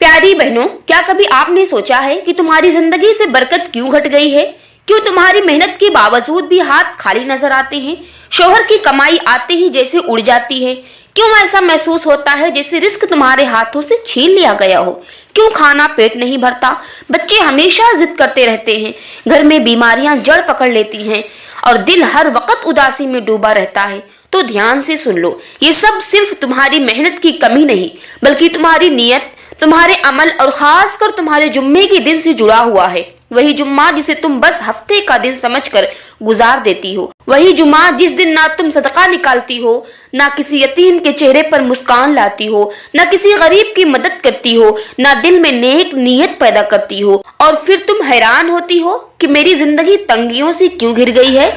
प्यारी बहनों, क्या कभी आपने सोचा है कि तुम्हारी जिंदगी से बरकत क्यों घट गई है? क्यों तुम्हारी मेहनत के बावजूद भी हाथ खाली नजर आते हैं? शोहर की कमाई आते ही जैसे उड़ जाती है? क्यों ऐसा महसूस होता है जैसे रिस्क तुम्हारे हाथों से छीन लिया गया हो? क्यों खाना पेट नहीं भरता? बच्चे हमेशा जिद करते रहते हैं, घर में बीमारियां जड़ पकड़ लेती हैं और दिल हर वक्त उदासी में डूबा रहता है। तो ध्यान से सुन लो, ये सब सिर्फ तुम्हारी मेहनत की कमी नहीं, बल्कि तुम्हारी नीयत, तुम्हारे अमल और खासकर तुम्हारे जुम्मे के दिन से जुड़ा हुआ है। वही जुम्मा जिसे तुम बस हफ्ते का दिन समझकर गुजार देती हो, वही जुम्मा जिस दिन ना तुम सदका निकालती हो, ना किसी यतीम के चेहरे पर मुस्कान लाती हो, ना किसी गरीब की मदद करती हो, ना दिल में नेक नीयत पैदा करती हो, और फिर तुम हैरान होती हो कि मेरी जिंदगी तंगियों से क्यों घिर गई है।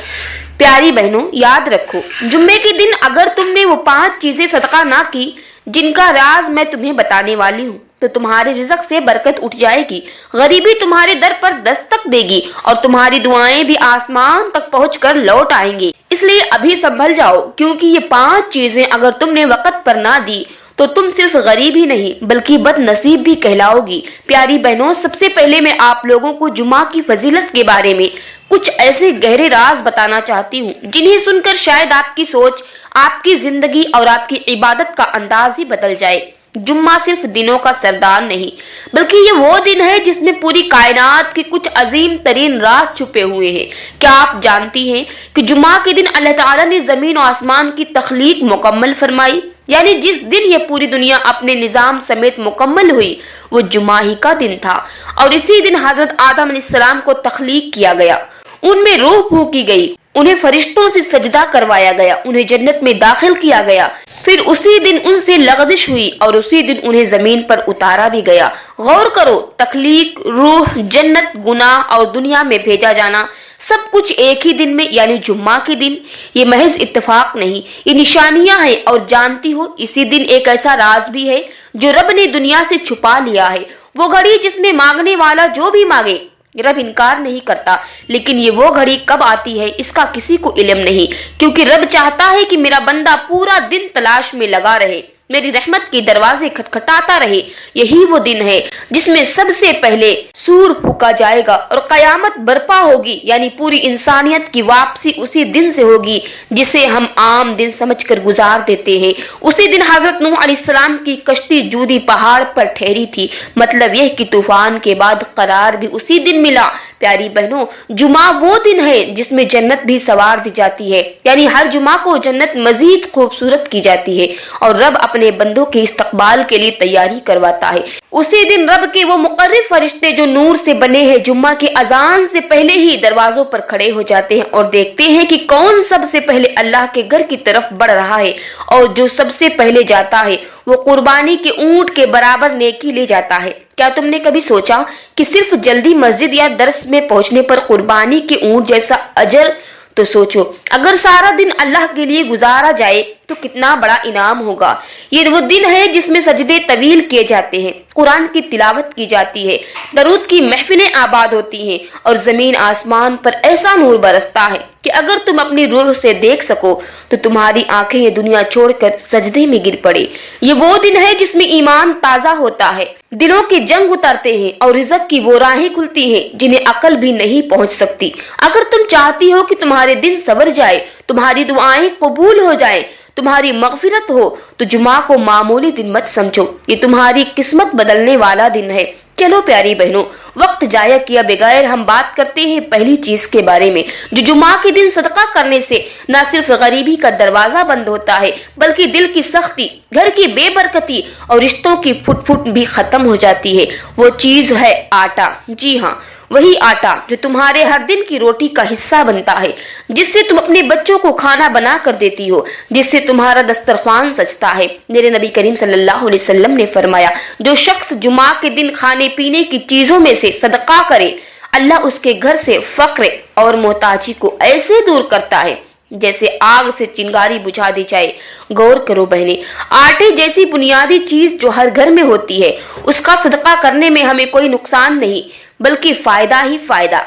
प्यारी बहनों, याद रखो, जुम्मे के दिन अगर तुमने वो 5 चीजें सदका ना की जिनका राज मैं तुम्हें बताने वाली हूँ, तो तुम्हारे रिज़्क से बरकत उठ जाएगी, गरीबी तुम्हारे दर पर दस्तक देगी और तुम्हारी दुआएं भी आसमान तक पहुंचकर लौट आएंगी। इसलिए अभी संभल जाओ, क्योंकि ये 5 चीजें अगर तुमने वक्त पर ना दी तो तुम सिर्फ गरीब ही नहीं बल्कि बदनसीब भी कहलाओगी। प्यारी बहनों, सबसे पहले मैं आप लोगों को जुमा की फजीलत के बारे में कुछ ऐसे गहरे राज बताना चाहती हूँ जिन्हें सुनकर शायद आपकी सोच, आपकी जिंदगी और आपकी इबादत का अंदाज ही बदल जाए। जुम्मा सिर्फ दिनों का सरदार नहीं, बल्कि ये वो दिन है जिसमें पूरी कायनात के कुछ अजीम तरीन राज छुपे हुए हैं। क्या आप जानती हैं कि जुम्मा के दिन अल्लाह ताला ने जमीन और आसमान की तख्लीक मुकम्मल फरमाई, यानी जिस दिन ये पूरी दुनिया अपने निजाम समेत मुकम्मल हुई वो जुम्मा ही का दिन था। और इसी दिन हजरत आदम अलैहिस्सलाम को तख्लीक किया गया, उनमें रूह फूंकी गई, उन्हें फरिश्तों से सजदा करवाया गया, उन्हें जन्नत में दाखिल किया गया, फिर उसी दिन उनसे लगदिश हुई और उसी दिन उन्हें जमीन पर उतारा भी गया। गौर करो, तख्लीक, रूह, जन्नत, गुनाह और दुनिया में भेजा जाना, सब कुछ एक ही दिन में, यानी जुम्मा के दिन। ये महज इत्तेफाक नहीं, ये निशानियां हैं। और जानती हो, इसी दिन एक ऐसा राज भी है जो रब ने दुनिया से छुपा लिया है। वो घड़ी जिसमें मांगने वाला जो भी मांगे रब इनकार नहीं करता, लेकिन ये वो घड़ी कब आती है इसका किसी को इल्म नहीं, क्योंकि रब चाहता है कि मेरा बंदा पूरा दिन तलाश में लगा रहे, मेरी रहमत के दरवाजे खटखटाता रहे। यही वो दिन है जिसमें सबसे पहले सूर फूका जाएगा और कयामत बर्पा होगी, यानी पूरी इंसानियत की वापसी उसी दिन से होगी जिसे हम आम दिन समझकर गुजार देते हैं। उसी दिन हजरत नूह अलैहिस्सलाम की कश्ती जूदी पहाड़ पर ठहरी थी, मतलब यह कि तूफान के बाद करार भी उसी दिन मिला। प्यारी बहनों, जुमा वो दिन है जिसमें जन्नत भी सवार दी जाती है, यानी हर जुमा को जन्नत मजीद खूबसूरत की जाती है और रब अपने बंदों के इस्तकबाल के लिए तैयारी करवाता है। उसी दिन रब के वो मुकर्रब फरिश्ते जो नूर से बने हैं, जुम्मा के अजान से पहले ही दरवाजों पर खड़े हो जाते हैं और देखते हैं कि कौन सबसे पहले अल्लाह के घर की तरफ बढ़ रहा है, और जो सबसे पहले जाता है वो कुर्बानी के ऊंट के बराबर नेकी ले जाता है। क्या तुमने कभी सोचा कि सिर्फ जल्दी मस्जिद या दर्स में पहुंचने पर कुर्बानी के ऊंट जैसा अजर? तो सोचो, अगर सारा दिन अल्लाह के लिए गुजारा जाए तो कितना बड़ा इनाम होगा। ये वो दिन है जिसमें सजदे तवील किए जाते हैं, कुरान की तिलावत की जाती है, दरूद की महफिलें आबाद होती हैं और जमीन आसमान पर ऐसा नूर बरसता है कि अगर तुम अपनी रूह से देख सको तो तुम्हारी आंखें ये दुनिया छोड़कर सजदे में गिर पड़े। ये वो दिन है जिसमें ईमान ताजा होता है, दिलों के जंग उतरते हैं और रिज़्क की वो राहें खुलती हैं जिन्हें अकल भी नहीं पहुंच सकती। अगर तुम चाहती हो कि तुम्हारे दिन सवर जाए, तुम्हारी दुआएं कबूल हो जाए, तुम्हारी मगफिरत हो, तो जुमा को मामूली दिन मत समझो, ये तुम्हारी किस्मत बदलने वाला दिन है। चलो प्यारी बहनों, वक्त जाया किया बगैर हम बात करते हैं पहली चीज के बारे में, जो जुमा के दिन सदका करने से न सिर्फ गरीबी का दरवाजा बंद होता है, बल्कि दिल की सख्ती, घर की बेबरकती और रिश्तों की फुट फुट भी खत्म हो जाती है। वो चीज है आटा। जी हाँ, वही आटा जो तुम्हारे हर दिन की रोटी का हिस्सा बनता है, जिससे तुम अपने बच्चों को खाना बना कर देती हो, जिससे तुम्हारा दस्तरखान सजता है। मेरे नबी करीम सल्लल्लाहु अलैहि वसल्लम ने फरमाया, जो शख्स जुमा के दिन खाने पीने की चीजों में से सदका करे, अल्लाह उसके घर से फक्र और मोहताजी को ऐसे दूर करता है जैसे आग से चिंगारी बुझा दी जाए। गौर करो बहने, आटे जैसी बुनियादी चीज जो हर घर में होती है, उसका सदका करने में हमें कोई नुकसान नहीं बल्कि फायदा ही फायदा।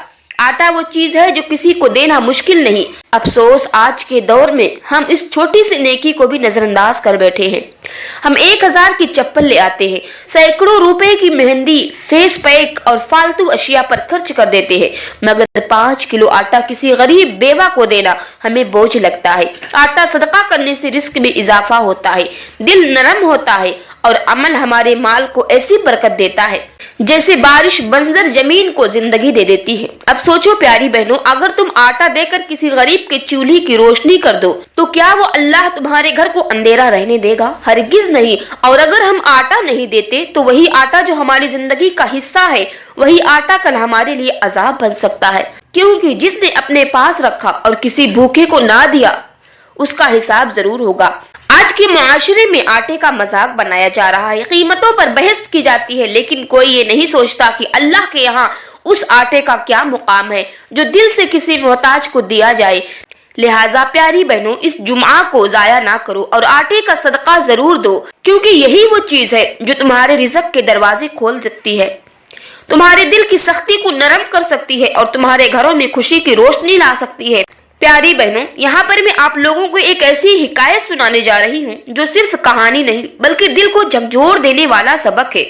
आटा वो चीज है जो किसी को देना मुश्किल नहीं। अफसोस आज के दौर में हम इस छोटी सी नेकी को भी नजरअंदाज कर बैठे हैं। हम 1000 की चप्पल ले आते हैं, सैकड़ों रुपए की मेहंदी, फेस पैक और फालतू अशिया पर खर्च कर देते हैं, मगर 5 किलो आटा किसी गरीब बेवा को देना हमें बोझ लगता है। आटा सदका करने से रिस्क में इजाफा होता है, दिल नरम होता है और अमल हमारे माल को ऐसी बरकत देता है जैसे बारिश बंजर जमीन को जिंदगी दे देती है। अब सोचो प्यारी बहनों, अगर तुम आटा देकर किसी गरीब के चूल्हे की रोशनी कर दो तो क्या वो अल्लाह तुम्हारे घर को अंधेरा रहने देगा? हरगिज नहीं। और अगर हम आटा नहीं देते तो वही आटा जो हमारी जिंदगी का हिस्सा है, वही आटा कल हमारे लिए अजाब बन सकता है, क्योंकि जिसने अपने पास रखा और किसी भूखे को ना दिया उसका हिसाब जरूर होगा। आज के मुआशरे में आटे का मजाक बनाया जा रहा है, कीमतों पर बहस की जाती है, लेकिन कोई ये नहीं सोचता कि अल्लाह के यहाँ उस आटे का क्या मुकाम है जो दिल से किसी मोहताज को दिया जाए। लिहाजा प्यारी बहनों, इस जुमा को जाया ना करो और आटे का सदका जरूर दो, क्योंकि यही वो चीज है जो तुम्हारे रिज़्क के दरवाजे खोल सकती है, तुम्हारे दिल की सख्ती को नरम कर सकती है और तुम्हारे घरों में खुशी की रोशनी ला सकती है। प्यारी बहनों, यहाँ पर मैं आप लोगों को एक ऐसी हिकायत सुनाने जा रही हूँ जो सिर्फ कहानी नहीं बल्कि दिल को झकझोर देने वाला सबक है।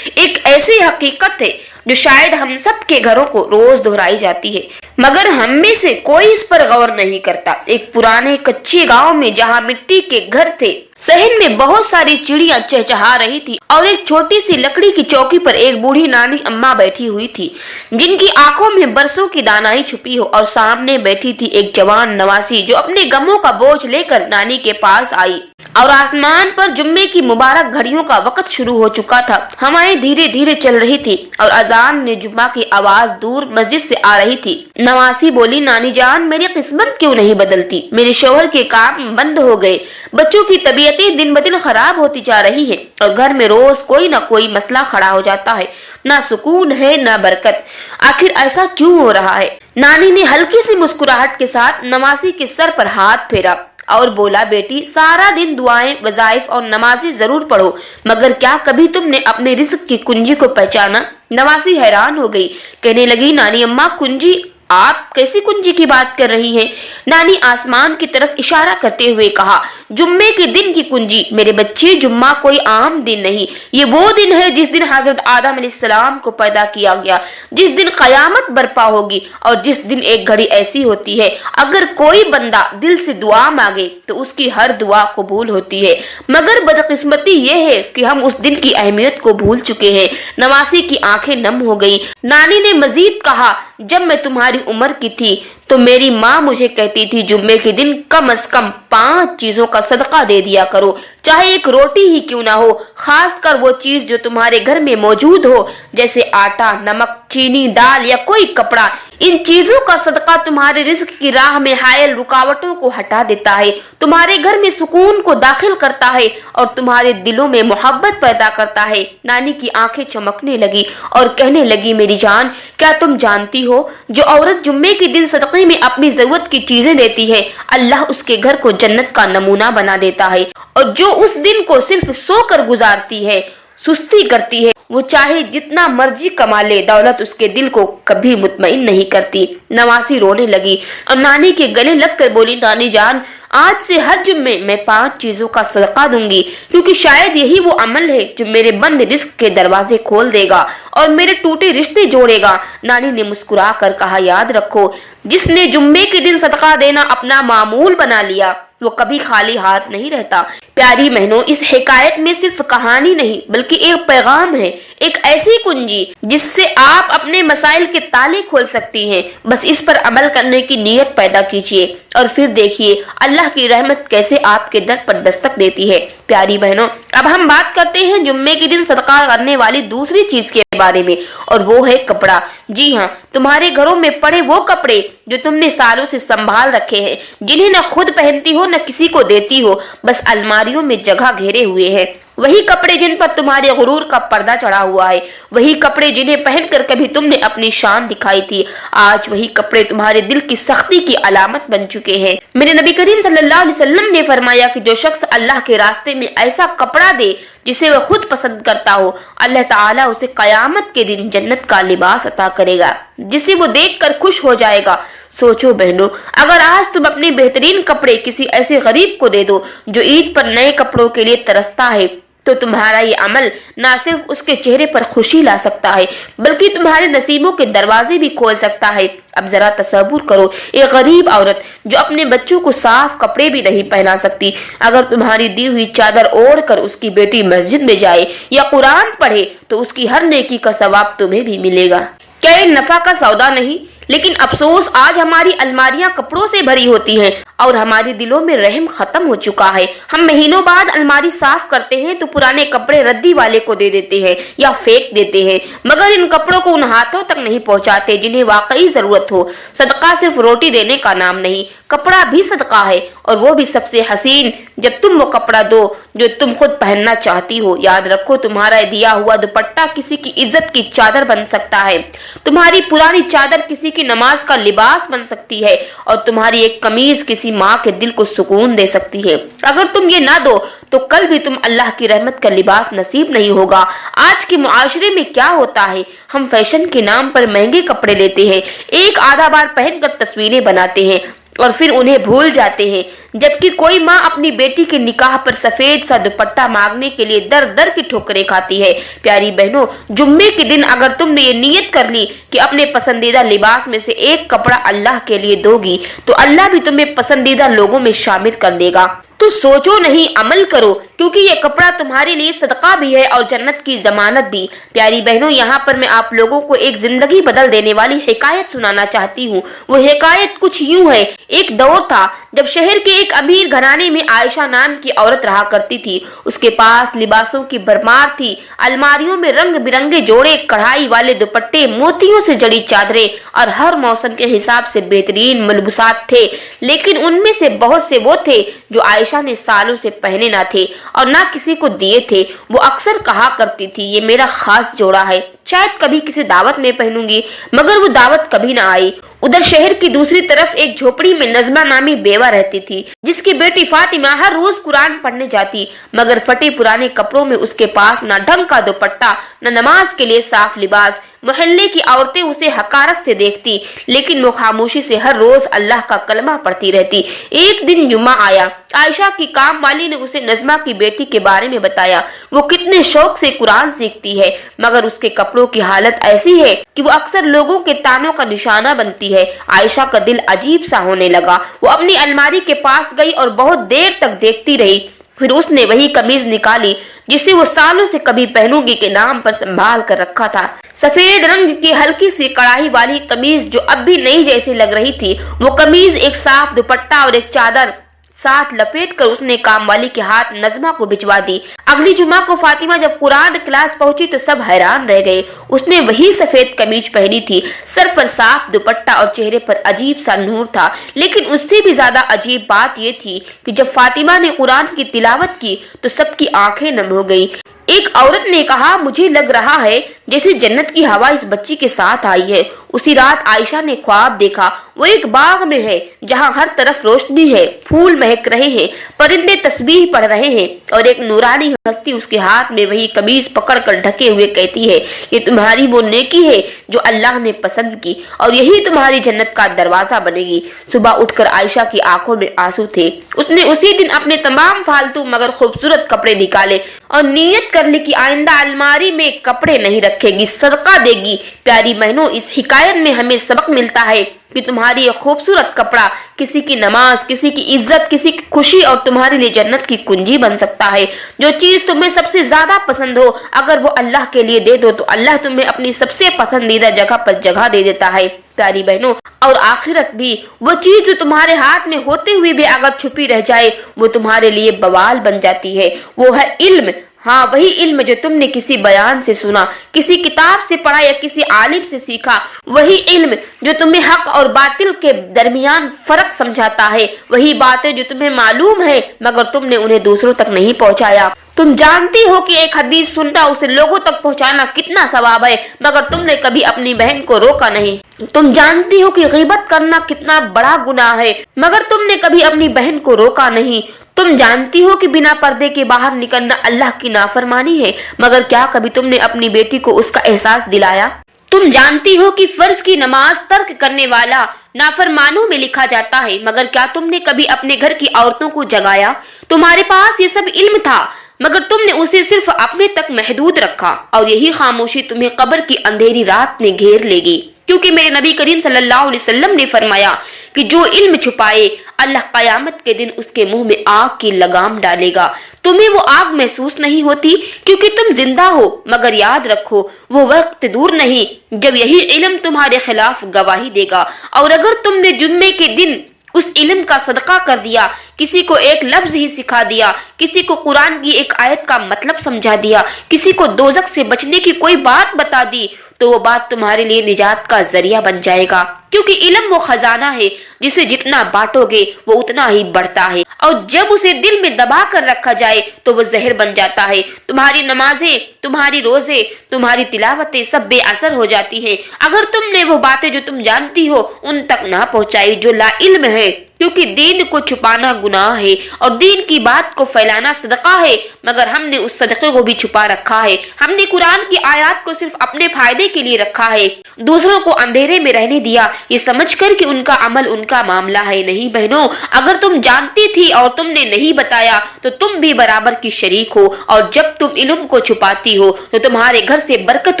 एक ऐसी हकीकत है जो शायद हम सब के घरों को रोज दोहराई जाती है, मगर हम में से कोई इस पर गौर नहीं करता। एक पुराने कच्चे गांव में जहाँ मिट्टी के घर थे, सहन में बहुत सारी चिड़ियां चहचहा रही थी और एक छोटी सी लकड़ी की चौकी पर एक बूढ़ी नानी अम्मा बैठी हुई थी, जिनकी आंखों में बरसों की दानाई छुपी हो, और सामने बैठी थी एक जवान नवासी जो अपने गमों का बोझ लेकर नानी के पास आई। और आसमान पर जुम्मे की मुबारक घड़ियों का वक्त शुरू हो चुका था। हवाएं धीरे धीरे चल रही थी और अजान ने जुम्मा की आवाज दूर मस्जिद से आ रही थी। नवासी बोली, नानी जान, मेरी किस्मत क्यों नहीं बदलती? मेरे शौहर के काम बंद हो गए, बच्चों की तबीयतें दिन ब दिन खराब होती जा रही है और घर में रोज कोई न कोई मसला खड़ा हो जाता है, ना सुकून है ना बरकत। आखिर ऐसा क्यों हो रहा है? नानी ने हल्की सी मुस्कुराहट के साथ नवासी के सर पर हाथ फेरा और बोला, बेटी, सारा दिन दुआएं, वज़ाइफ और नमाजें जरूर पढ़ो, मगर क्या कभी तुमने अपने रिज़्क की कुंजी को पहचाना? नवासी हैरान हो गई, कहने लगी, नानी अम्मा, कुंजी? आप कैसी कुंजी की बात कर रही हैं? नानी आसमान की तरफ इशारा करते हुए कहा, जुम्मे के दिन की कुंजी। मेरे बच्चे, जुम्मा कोई आम दिन नहीं, ये वो दिन है जिस दिन हजरत आदम अलैहिस्सलाम को पैदा किया गया, जिस दिन कयामत बर्पा होगी और जिस दिन एक घड़ी ऐसी होती है अगर कोई बंदा दिल से दुआ मांगे तो उसकी हर दुआ कबूल होती है। मगर बदकिस्मती ये है कि हम उस दिन की अहमियत को भूल चुके हैं। नवासी की आंखें नम हो गई। नानी ने मजीद कहा, जब मैं तुम्हारी उम्र की थी तो मेरी माँ मुझे कहती थी, जुम्मे के दिन कम से कम 5 चीजों का सदका दे दिया करो, चाहे एक रोटी ही क्यों ना हो, खासकर वो चीज जो तुम्हारे घर में मौजूद हो, जैसे आटा, नमक, चीनी, दाल या कोई कपड़ा। इन चीजों का सदका तुम्हारे रिज़्क की राह में हायल रुकावटों को हटा देता है, तुम्हारे घर में सुकून को दाखिल करता है और तुम्हारे दिलों में मोहब्बत पैदा करता है। नानी की आंखें चमकने लगी और कहने लगी, मेरी जान, क्या तुम जानती हो, जो औरत जुम्मे के दिन सदक़े में अपनी जरूरत की चीजें देती है, अल्लाह उसके घर को जन्नत का नमूना बना देता है, और जो उस दिन को सिर्फ सोकर गुजारती है, सुस्ती करती है, वो चाहे जितना मर्जी कमा ले, दौलत उसके दिल को कभी मुतमईन नहीं करती। नवासी रोने लगी और नानी के गले लगकर बोली, नानी जान, आज से हर जुम्मे मैं 5 चीजों का सदका दूंगी, क्योंकि शायद यही वो अमल है जो मेरे बंद रिज़्क के दरवाजे खोल देगा और मेरे टूटे रिश्ते जोड़ेगा। नानी ने मुस्कुरा कर कहा, याद रखो, जिसने जुम्मे के दिन सदका देना अपना मामूल बना लिया वो कभी खाली हाथ नहीं रहता। प्यारी बहनों, इस हिकायत में सिर्फ कहानी नहीं बल्कि एक पैगाम है, एक ऐसी कुंजी जिससे आप अपने मसाइल के ताले खोल सकती हैं। बस इस पर अमल करने की नीयत पैदा कीजिए और फिर देखिए अल्लाह की रहमत कैसे आपके दर पर दस्तक देती है। प्यारी बहनों, अब हम बात करते हैं जुम्मे के दिन सदका करने वाली दूसरी चीज के बारे में, और वो है कपड़ा। जी हाँ, तुम्हारे घरों में पड़े वो कपड़े जो तुमने सालों से संभाल रखे हैं, जिन्हें न खुद पहनती हो न किसी को देती हो, बस अलमारियों में जगह घेरे हुए हैं। वही कपड़े जिन पर तुम्हारे गुरूर का पर्दा चढ़ा हुआ है, वही कपड़े जिन्हें पहनकर कभी तुमने अपनी शान दिखाई थी, आज वही कपड़े तुम्हारे दिल की सख्ती की अलामत बन चुके हैं। मेरे नबी करीम सल्लल्लाहु अलैहि वसल्लम ने फरमाया कि जो शख्स अल्लाह के रास्ते में ऐसा कपड़ा दे जिसे वह खुद पसंद करता हो, अल्लाह ताला उसे कयामत के दिन जन्नत का लिबास अता करेगा जिसे वो देखकर खुश हो जाएगा। सोचो बहनों, अगर आज तुम अपने बेहतरीन कपड़े किसी ऐसे गरीब को दे दो जो ईद पर नए कपड़ों के लिए तरसता है, तो तुम्हारा ये अमल न सिर्फ उसके चेहरे पर खुशी ला सकता है बल्कि तुम्हारे नसीबों के दरवाजे भी खोल सकता है। अब जरा तसव्वुर करो, एक गरीब औरत जो अपने बच्चों को साफ कपड़े भी नहीं पहना सकती, अगर तुम्हारी दी हुई चादर ओढ़ कर उसकी बेटी मस्जिद में जाए या कुरान पढ़े तो उसकी हर नेकी का सवाब तुम्हें भी मिलेगा। क्या ये नफा का सौदा नहीं? लेकिन अफसोस आज हमारी अलमारियां कपड़ों से भरी होती हैं और हमारे दिलों में रहम खत्म हो चुका है। हम महीनों बाद अलमारी साफ करते हैं तो पुराने कपड़े रद्दी वाले को दे देते हैं या फेंक देते हैं, मगर इन कपड़ों को उन हाथों तक नहीं पहुंचाते जिन्हें वाकई जरूरत हो। सदका सिर्फ रोटी देने का नाम नहीं, कपड़ा भी सदका है, और वो भी सबसे हसीन जब तुम वो कपड़ा दो जो तुम खुद पहनना चाहती हो। याद रखो, तुम्हारा दिया हुआ दुपट्टा किसी की इज्जत की चादर बन सकता है, तुम्हारी पुरानी चादर किसी की नमाज का लिबास बन सकती है, और तुम्हारी एक कमीज किसी माँ के दिल को सुकून दे सकती है। अगर तुम ये ना दो तो कल भी तुम अल्लाह की रहमत का लिबास नसीब नहीं होगा। आज के मुआशरे में क्या होता है, हम फैशन के नाम पर महंगे कपड़े लेते हैं, एक आधा बार पहनकर तस्वीरें बनाते हैं और फिर उन्हें भूल जाते हैं, जबकि कोई माँ अपनी बेटी के निकाह पर सफेद सा दुपट्टा मांगने के लिए दर दर की ठोकरें खाती है। प्यारी बहनों, जुम्मे के दिन अगर तुमने ये नियत कर ली कि अपने पसंदीदा लिबास में से एक कपड़ा अल्लाह के लिए दोगी तो अल्लाह भी तुम्हें पसंदीदा लोगों में शामिल कर देगा। तो सोचो नहीं, अमल करो, क्योंकि ये कपड़ा तुम्हारे लिए सदका भी है और जन्नत की जमानत भी। प्यारी बहनों, यहाँ पर मैं आप लोगों को एक जिंदगी बदल देने वाली हिकायत सुनाना चाहती हूँ। वो हिकायत कुछ यूं है। एक दौर था जब शहर के एक अमीर घराने में आयशा नाम की औरत रहा करती थी। उसके पास लिबासों की भरमार थी, अलमारियों में रंग बिरंगे जोड़े, कढ़ाई वाले दुपट्टे, मोतियों से जड़ी चादरें और हर मौसम के हिसाब से बेहतरीन मलबूसात थे। लेकिन उनमें से बहुत से वो थे जो आयशा ने सालों से पहने ना थे और ना किसी को दिए थे। वो अक्सर कहा करती थी, ये मेरा खास जोड़ा है, शायद कभी किसी दावत में पहनूंगी, मगर वो दावत कभी ना आई। उधर शहर की दूसरी तरफ एक झोपड़ी में नजमा नामी बेवा रहती थी, जिसकी बेटी फातिमा हर रोज कुरान पढ़ने जाती, मगर फटे पुराने कपड़ों में उसके पास न ढंग का दुपट्टा, न नमाज के लिए साफ लिबास। मोहल्ले की औरतें उसे हकारत से देखती, लेकिन वो खामोशी से हर रोज अल्लाह का कलमा पढ़ती रहती। एक दिन जुम्मा आया, आयशा की काम वाली ने उसे नजमा की बेटी के बारे में बताया। वो कितने शौक से कुरान सीखती है, मगर उसके कपड़ों की हालत ऐसी है कि वो अक्सर लोगों के तानों का निशाना बनती है। आयशा का दिल अजीब सा होने लगा। वो अपनी अलमारी के पास गई और बहुत देर तक देखती रही। फिर उसने वही कमीज निकाली जिसे वो सालों से कभी पहनूंगी के नाम पर संभाल कर रखा था। सफेद रंग की हल्की सी कढ़ाई वाली कमीज जो अब भी नई जैसी लग रही थी। वो कमीज एक साफ दुपट्टा और एक चादर साथ लपेट कर उसने काम वाली के हाथ नजमा को भिजवा दी। अगली जुमा को फातिमा जब कुरान क्लास पहुंची तो सब हैरान रह गए। उसने वही सफेद कमीज पहनी थी, सर पर साफ दुपट्टा और चेहरे पर अजीब सा नूर था। लेकिन उससे भी ज्यादा अजीब बात यह थी कि जब फातिमा ने कुरान की तिलावत की तो सबकी आंखें नम हो गई। एक औरत ने कहा, मुझे लग रहा है जैसे जन्नत की हवा इस बच्ची के साथ आई है। उसी रात आयशा ने ख्वाब देखा, वो एक बाग में है जहाँ हर तरफ रोशनी है, फूल महक रहे हैं, परिंदे तस्बीह पढ़ रहे हैं और एक नूरानी हस्ती उसके हाथ में वही कमीज पकड़कर ढके हुए कहती है, ये तुम्हारी वो नेकी है जो अल्लाह ने पसंद की और यही तुम्हारी जन्नत का दरवाजा बनेगी। सुबह उठकर आयशा की आंखों में आंसू थे। उसने उसी दिन अपने तमाम फालतू मगर खूबसूरत कपड़े निकाले और नीयत कर ली कि आइंदा अलमारी में कपड़े नहीं रखेगी, सदका देगी। प्यारी बहनों, इस हिकायत में हमें सबक मिलता है कि तुम्हारी ये खूबसूरत कपड़ा किसी की नमाज, किसी की इज्जत, किसी की खुशी और तुम्हारे लिए जन्नत की कुंजी बन सकता है। जो चीज तुम्हें सबसे ज्यादा पसंद हो, अगर वो अल्लाह के लिए दे दो तो अल्लाह तुम्हें अपनी सबसे पसंदीदा जगह पर जगह दे देता है। प्यारी बहनों, और आखिरत भी, वो चीज जो तुम्हारे हाथ में होते हुए भी अगर छुपी रह जाए वो तुम्हारे लिए बवाल बन जाती है। वो है इल्म। हाँ, वही इल्म जो तुमने किसी बयान से सुना, किसी किताब से पढ़ा या किसी आलिम से सीखा। वही इल्म जो तुम्हें हक और बातिल के दरमियान फर्क समझाता है। वही बातें जो तुम्हें मालूम है मगर तुमने उन्हें दूसरों तक नहीं पहुंचाया। तुम जानती हो कि एक हदीस सुनना उसे लोगों तक पहुंचाना कितना सवाब है, मगर तुमने कभी अपनी बहन को रोका नहीं। तुम जानती हो कि गीबत करना कितना बड़ा गुनाह है, मगर तुमने कभी अपनी बहन को रोका नहीं। तुम जानती हो कि बिना पर्दे के बाहर निकलना अल्लाह की नाफरमानी है, मगर क्या कभी तुमने अपनी बेटी को उसका एहसास दिलाया? तुम जानती हो कि फर्ज की नमाज तर्क करने वाला नाफरमानों में लिखा जाता है, मगर क्या तुमने कभी अपने घर की औरतों को जगाया? तुम्हारे पास ये सब इल्म था, मगर तुमने उसे सिर्फ अपने तक महदूद रखा, और यही खामोशी तुम्हें कब्र की अंधेरी रात में घेर लेगी। क्योंकि मेरे नबी करीम सल्लल्लाहु अलैहि वसल्लम ने फरमाया कि जो इल्म छुपाए अल्लाह कयामत के दिन उसके मुंह में आग की लगाम डालेगा। तुम्हें वो आग महसूस नहीं होती क्योंकि तुम जिंदा हो, मगर याद रखो वो वक्त दूर नहीं जब यही इल्म तुम्हारे खिलाफ गवाही देगा। और अगर तुमने जुम्मे के दिन उस इल्म का सदका कर दिया, किसी को एक लफ्ज ही सिखा दिया, किसी को कुरान की एक आयत का मतलब समझा दिया, किसी को दोजख से बचने की कोई बात बता दी, तो वो बात तुम्हारे लिए निजात का जरिया बन जाएगा। क्योंकि इल्म वो खजाना है जिसे जितना बांटोगे वो उतना ही बढ़ता है, और जब उसे दिल में दबा कर रखा जाए तो वो जहर बन जाता है। तुम्हारी नमाजें, तुम्हारी रोजे, तुम्हारी तिलावतें सब बेअसर हो जाती हैं अगर तुमने वो बातें जो तुम जानती हो उन तक ना पहुंचाई जो ला इल्म है। क्योंकि दीन को छुपाना गुनाह है और दीन की बात को फैलाना सदका है, मगर हमने उस सदके को भी छुपा रखा है। हमने कुरान की आयत को सिर्फ अपने फायदे के लिए रखा है, दूसरों को अंधेरे में रहने दिया ये समझकर कि उनका अमल उनका मामला है। नहीं बहनों, अगर तुम जानती थी और तुमने नहीं बताया तो तुम भी बराबर की शरीक हो, और जब तुम इल्म को छुपाती हो तो तुम्हारे घर से बरकत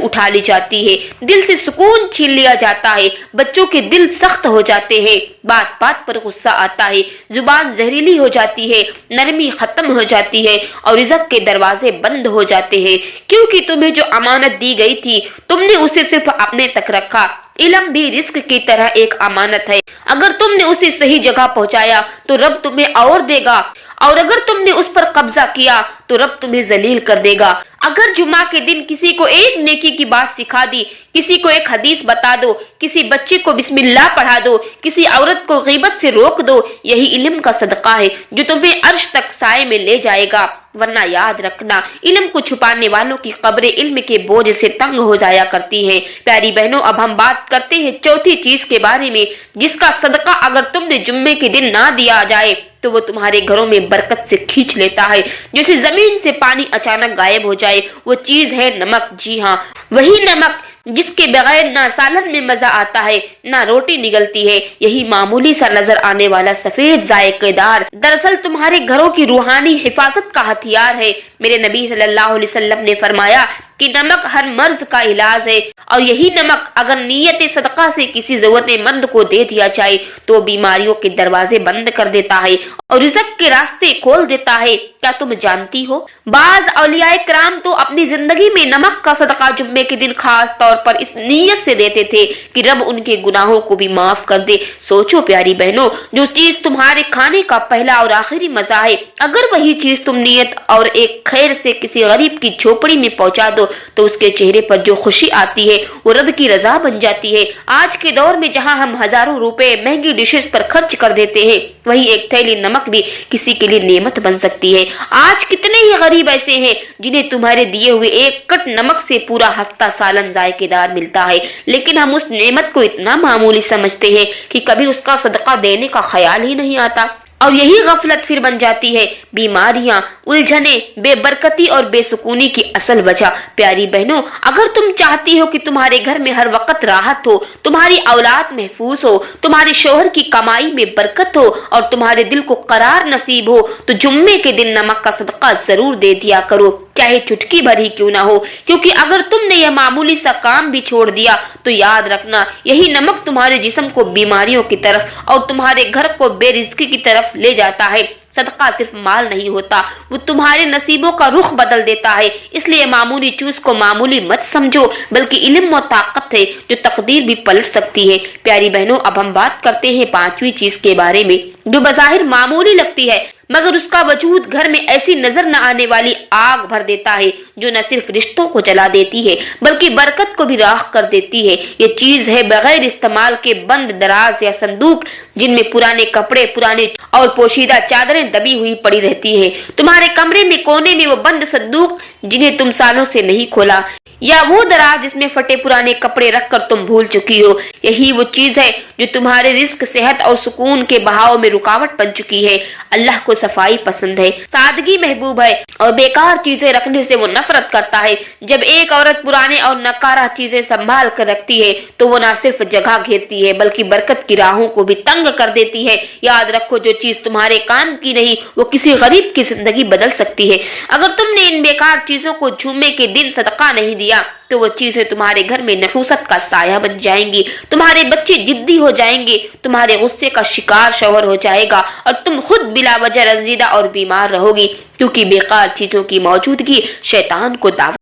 उठा ली जाती है, दिल से सुकून छीन लिया जाता है, बच्चों के दिल सख्त हो जाते हैं, बात बात पर गुस्सा आता है, जुबान जहरीली हो जाती है, नरमी खत्म हो जाती है और रिज़्क़ के दरवाजे बंद हो जाते हैं। क्योंकि तुम्हें जो अमानत दी गई थी तुमने उसे सिर्फ अपने तक रखा। इल्म भी रिस्क की तरह एक अमानत है, अगर तुमने उसे सही जगह पहुंचाया तो रब तुम्हें और देगा, और अगर तुमने उस पर कब्जा किया तो रब तुम्हें जलील कर देगा। अगर जुमा के दिन किसी को एक नेकी की बात सिखा दी, किसी को एक हदीस बता दो, किसी बच्चे को बिस्मिल्लाह पढ़ा दो, किसी औरत को गीबत से रोक दो, यही इल्म का सदका है जो तुम्हें अर्श तक साए में ले जाएगा। वरना याद रखना, इल्म को छुपाने वालों की कब्रें इल्म के बोझ से तंग हो जाया करती हैं। प्यारी बहनों, अब हम बात करते हैं चौथी चीज के बारे में, जिसका सदका अगर तुमने जुम्मे के दिन ना दिया जाए तो वो तुम्हारे घरों में बरकत से खींच लेता है, जैसे जमीन से पानी अचानक गायब हो जाए। वो चीज है नमक। जी हाँ, वही नमक जिसके बगैर ना सालन में मजा आता है ना रोटी निगलती है। यही मामूली सा नजर आने वाला सफेद जायकेदार दरअसल तुम्हारे घरों की रूहानी हिफाजत का हथियार है। मेरे नबी सल्लल्लाहु अलैहि वसल्लम ने फरमाया कि नमक हर मर्ज का इलाज है, और यही नमक अगर नीयत सदका से किसी जरूरतमंद को दे दिया जाए तो बीमारियों के दरवाजे बंद कर देता है और रिज़्क़ के रास्ते खोल देता है। क्या तुम जानती हो, बाज औलियाए किराम तो अपनी जिंदगी में नमक का सदका जुम्मे के दिन खास तौर पर इस नीयत से देते थे कि रब उनके गुनाहों को भी माफ कर दे। सोचो प्यारी बहनों, जो चीज तुम्हारे खाने का पहला और आखिरी मजा है, अगर वही चीज तुम नीयत और एक खैर से किसी गरीब की झोपड़ी में पहुंचा दो तो उसके चेहरे पर जो खुशी आती है वो रब की रजा बन जाती है। आज के दौर में जहां हम हजारों रुपए महंगी डिशेस पर खर्च कर देते हैं, वही एक थैली नमक भी किसी के लिए नेमत बन सकती है। आज कितने ही गरीब ऐसे हैं जिन्हें तुम्हारे दिए हुए एक कट नमक से पूरा हफ्ता सालन जायकेदार मिलता है, लेकिन हम उस नेमत को इतना मामूली समझते हैं कि कभी उसका सदका देने का ख्याल ही नहीं आता। और यही गफलत फिर बन जाती है बीमारियां, उलझने, बेबरकती और बेसुकूनी की असल वजह। प्यारी बहनों, अगर तुम चाहती हो कि तुम्हारे घर में हर वक्त राहत हो, तुम्हारी औलाद महफूज हो, तुम्हारे शोहर की कमाई में बरकत हो और तुम्हारे दिल को करार नसीब हो, तो जुम्मे के दिन नमक का सदका जरूर दे दिया करो, चाहे चुटकी भर ही क्यों ना हो। क्योंकि अगर तुमने यह मामूली सा काम भी छोड़ दिया तो याद रखना, यही नमक तुम्हारे जिस्म को बीमारियों की तरफ और तुम्हारे घर को बेरिज़्क़ी की तरफ ले जाता है। सदका सिर्फ माल नहीं होता, वो तुम्हारे नसीबों का रुख बदल देता है। इसलिए मामूली चूज को मामूली मत समझो, बल्कि इल्म और ताकत है जो तकदीर भी पलट सकती है। प्यारी बहनों, अब हम बात करते हैं पांचवी चीज के बारे में, जो बज़ाहिर मामूली लगती है मगर उसका वजूद घर में ऐसी नजर न आने वाली आग भर देता है जो न सिर्फ रिश्तों को जला देती है बल्कि बरकत को भी राख कर देती है। ये चीज है बगैर इस्तेमाल के बंद दराज या संदूक, जिनमें पुराने कपड़े, पुराने और पोशीदा चादरें दबी हुई पड़ी रहती है। तुम्हारे कमरे में कोने में वो बंद संदूक जिन्हें तुम सालों से नहीं खोला, या वो दराज जिसमें फटे पुराने कपड़े रखकर तुम भूल चुकी हो। यही वो चीज है जो तुम्हारे रिस्क, सेहत और सुकून के बहाव में रुकावट बन चुकी है। अल्लाह को सफाई पसंद है, सादगी महबूब है और बेकार चीजें रखने से वो नफरत करता है। जब एक औरत पुराने और नकारा चीजें संभाल कर रखती है तो वो न सिर्फ जगह घेरती है बल्कि बरकत की राहों को भी तंग कर देती है। याद रखो, जो चीज तुम्हारे काम की नहीं वो किसी गरीब की जिंदगी बदल सकती है। अगर तुमने इन बेकार चीजों को जुम्मे के दिन सदका नहीं दिया तो वो चीजें तुम्हारे घर में नहूसत का साया बन जाएंगी। तुम्हारे बच्चे जिद्दी हो जाएंगे, तुम्हारे गुस्से का शिकार शौहर हो जाएगा और तुम खुद बिला वजह रंजीदा और बीमार रहोगी, क्योंकि बेकार चीजों की मौजूदगी शैतान को दावत